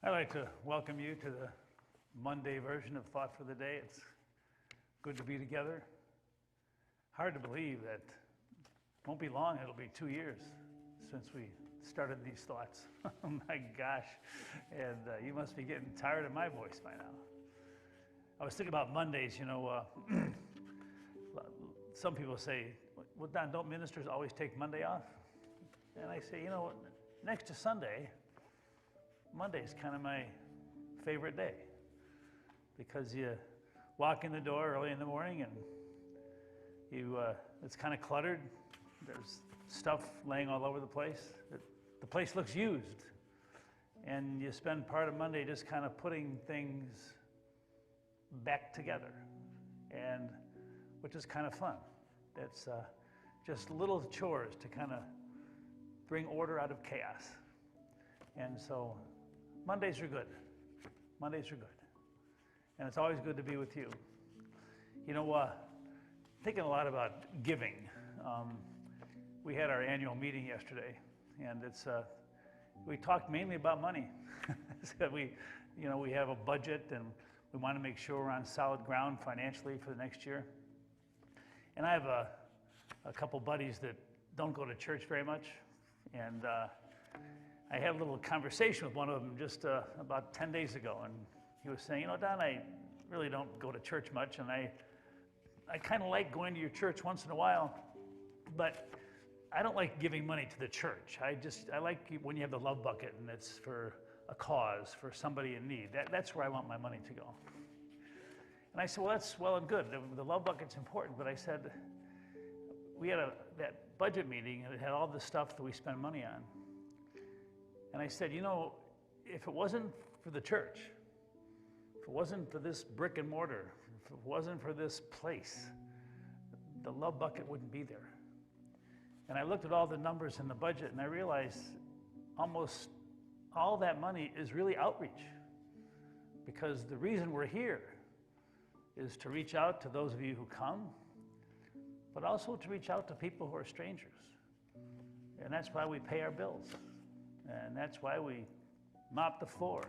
I'd like to welcome you to the Monday version of Thought for the Day. It's good to be together. Hard to believe that it won't be long, it'll be 2 years since we started these thoughts. Oh my gosh. And you must be getting tired of my voice by now. I was thinking about Mondays, some people say, well, Don, don't ministers always take Monday off? And I say, next to Sunday, Monday's kind of my favorite day because you walk in the door early in the morning and it's kind of cluttered. There's stuff laying all over the place. The place looks used. And you spend part of Monday just kind of putting things back together, and which is kind of fun. It's just little chores to kind of bring order out of chaos. And so Mondays are good. Mondays are good. And it's always good to be with you. Thinking a lot about giving. We had our annual meeting yesterday, and we talked mainly about money. So we have a budget, and we want to make sure we're on solid ground financially for the next year. And I have a couple buddies that don't go to church very much, and I had a little conversation with one of them just about 10 days ago, and he was saying, Don, I really don't go to church much, and I kind of like going to your church once in a while, but I don't like giving money to the church. I like when you have the love bucket, and it's for a cause, for somebody in need. That's where I want my money to go. And I said, well, that's well and good. The love bucket's important, but I said, we had that budget meeting, and it had all the stuff that we spend money on. And I said, if it wasn't for the church, if it wasn't for this brick and mortar, if it wasn't for this place, the love bucket wouldn't be there. And I looked at all the numbers in the budget, and I realized almost all that money is really outreach. Because the reason we're here is to reach out to those of you who come, but also to reach out to people who are strangers. And that's why we pay our bills. And that's why we mop the floor.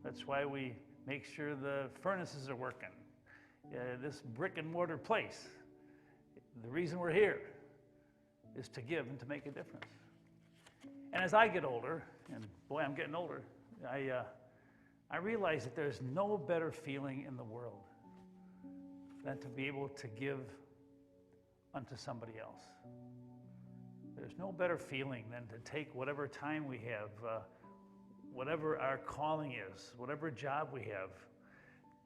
That's why we make sure the furnaces are working. This brick and mortar place, the reason we're here is to give and to make a difference. And as I get older, and boy, I'm getting older, I realize that there's no better feeling in the world than to be able to give unto somebody else. There's no better feeling than to take whatever time we have, whatever our calling is, whatever job we have,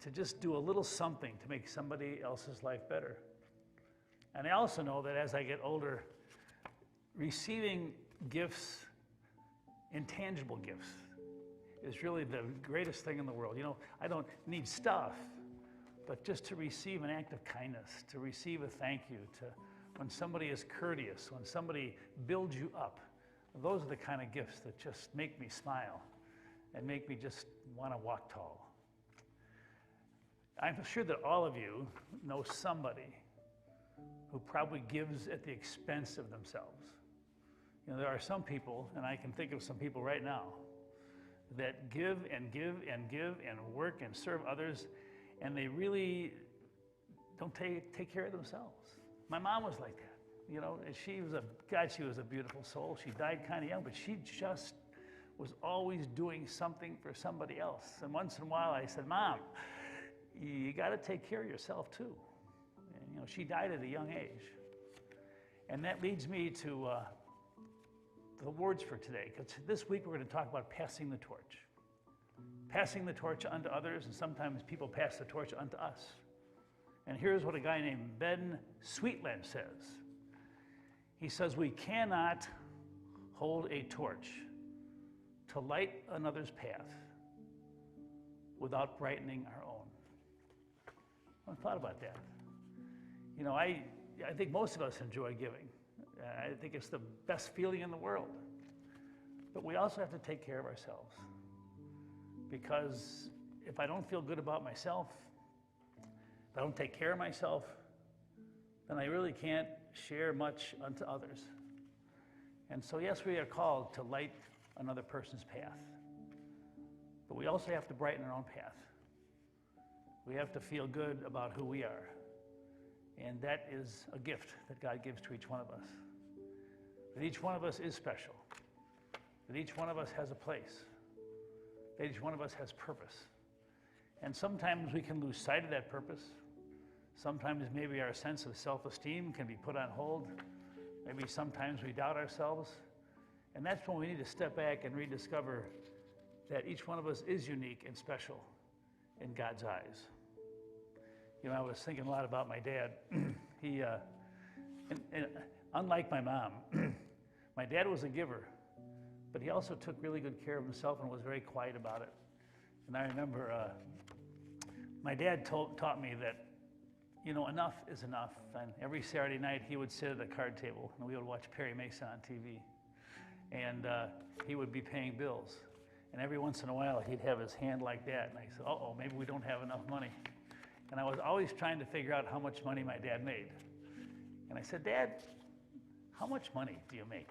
to just do a little something to make somebody else's life better. And I also know that as I get older, receiving gifts, intangible gifts, is really the greatest thing in the world. You know, I don't need stuff, but just to receive an act of kindness, to receive a thank you, to when somebody is courteous, when somebody builds you up, those are the kind of gifts that just make me smile and make me just want to walk tall. I'm sure that all of you know somebody who probably gives at the expense of themselves. You know, there are some people, and I can think of some people right now, that give and give and give and work and serve others, and they really don't take care of themselves. My mom was like that, you know, and she was a beautiful soul. She died kind of young, but she just was always doing something for somebody else. And once in a while I said, Mom, you got to take care of yourself too. And, you know, she died at a young age. And that leads me to the words for today, because this week we're going to talk about passing the torch. Passing the torch unto others, and sometimes people pass the torch unto us. And here's what a guy named Ben Sweetland says. He says, we cannot hold a torch to light another's path without brightening our own. I thought about that. You know, I think most of us enjoy giving. I think it's the best feeling in the world. But we also have to take care of ourselves. Because if I don't feel good about myself, if I don't take care of myself, then I really can't share much unto others. And so yes, we are called to light another person's path. But we also have to brighten our own path. We have to feel good about who we are. And that is a gift that God gives to each one of us. That each one of us is special. That each one of us has a place. That each one of us has purpose. And sometimes we can lose sight of that purpose. Sometimes maybe our sense of self-esteem can be put on hold. Maybe sometimes we doubt ourselves. And that's when we need to step back and rediscover that each one of us is unique and special in God's eyes. You know, I was thinking a lot about my dad. He, and unlike my mom, my dad was a giver, but he also took really good care of himself and was very quiet about it. And I remember my dad taught me that, you know, enough is enough. And every Saturday night he would sit at a card table and we would watch Perry Mason on TV. And he would be paying bills. And every once in a while he'd have his hand like that. And I said, uh-oh, maybe we don't have enough money. And I was always trying to figure out how much money my dad made. And I said, Dad, how much money do you make?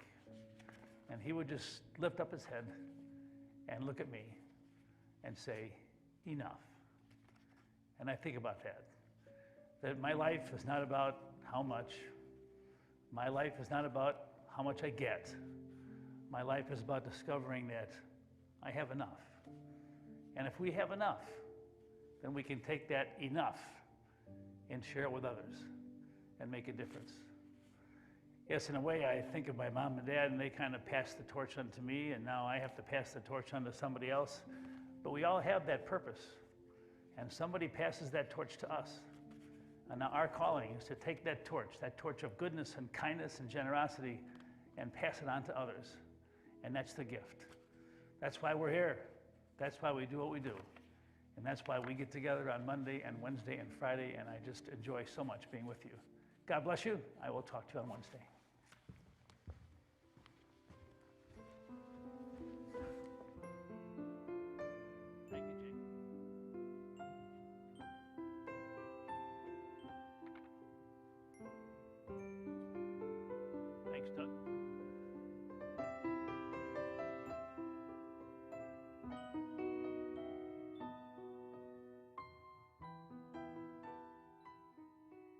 And he would just lift up his head and look at me and say, enough. And I think about that. That my life is not about how much. My life is not about how much I get. My life is about discovering that I have enough. And if we have enough, then we can take that enough and share it with others and make a difference. Yes, in a way, I think of my mom and dad, and they kind of passed the torch on to me, and now I have to pass the torch on to somebody else. But we all have that purpose, and somebody passes that torch to us. And now our calling is to take that torch of goodness and kindness and generosity, and pass it on to others. And that's the gift. That's why we're here. That's why we do what we do. And that's why we get together on Monday and Wednesday and Friday, and I just enjoy so much being with you. God bless you. I will talk to you on Wednesday.